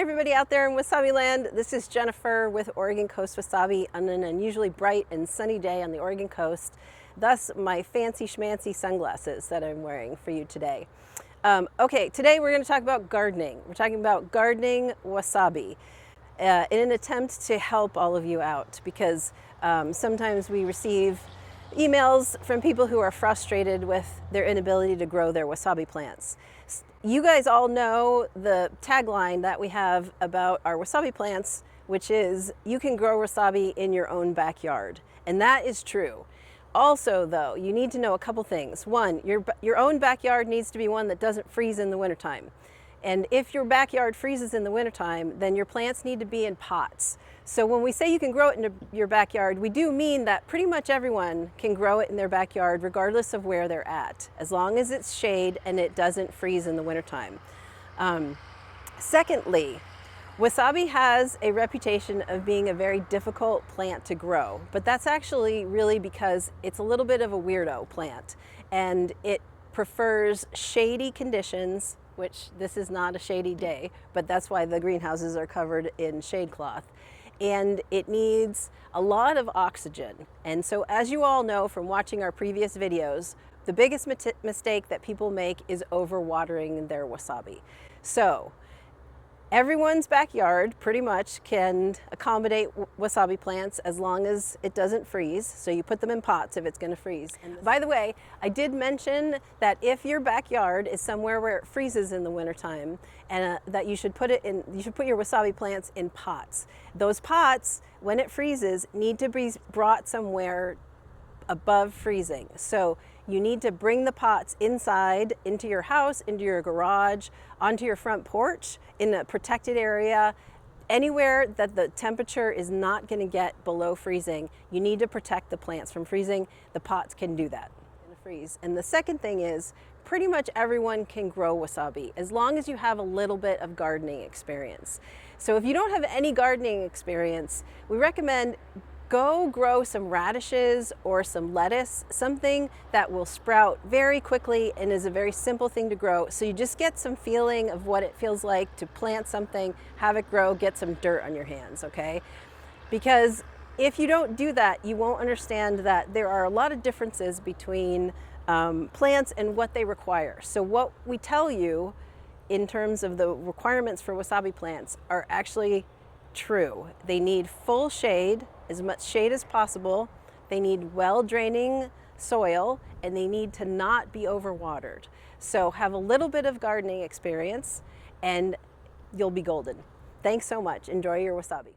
Hi everybody out there in Wasabi land. This is Jennifer with Oregon Coast Wasabi on an unusually bright and sunny day on the Oregon coast. Thus my fancy schmancy sunglasses that I'm wearing for you today. Okay, today we're going to talk about gardening. We're talking about gardening wasabi in an attempt to help all of you out because sometimes we receive emails from people who are frustrated with their inability to grow their wasabi plants. You guys all know the tagline that we have about our wasabi plants, which is you can grow wasabi in your own backyard. And that is true. Also though, you need to know a couple things. One, your own backyard needs to be one that doesn't freeze in the wintertime. And if your backyard freezes in the wintertime, then your plants need to be in pots. So when we say you can grow it in your backyard, we do mean that pretty much everyone can grow it in their backyard regardless of where they're at, as long as it's shade and it doesn't freeze in the wintertime. Secondly, wasabi has a reputation of being a very difficult plant to grow, but that's actually really because it's a little bit of a weirdo plant and it prefers shady conditions, which this is not a shady day, but that's why the greenhouses are covered in shade cloth. And it needs a lot of oxygen. And so as you all know from watching our previous videos, the biggest mistake that people make is overwatering their wasabi. So everyone's backyard pretty much can accommodate wasabi plants as long as it doesn't freeze. So you put them in pots if it's going to freeze. And by the way, I did mention that if your backyard is somewhere where it freezes in the wintertime, and that you should put your wasabi plants in pots. Those pots, when it freezes, need to be brought somewhere above freezing. So you need to bring the pots inside, into your house, into your garage, onto your front porch, in a protected area, anywhere that the temperature is not going to get below freezing. You need to protect the plants from freezing. The pots can do that in the freeze. And the second thing is, pretty much everyone can grow wasabi as long as you have a little bit of gardening experience. So if you don't have any gardening experience, we recommend go grow some radishes or some lettuce, something that will sprout very quickly and is a very simple thing to grow. So you just get some feeling of what it feels like to plant something, have it grow, get some dirt on your hands, okay? Because if you don't do that, you won't understand that there are a lot of differences between plants and what they require. So what we tell you in terms of the requirements for wasabi plants are actually true. They need full shade, as much shade as possible. They need well-draining soil, and they need to not be overwatered. So have a little bit of gardening experience and you'll be golden. Thanks so much. Enjoy your wasabi.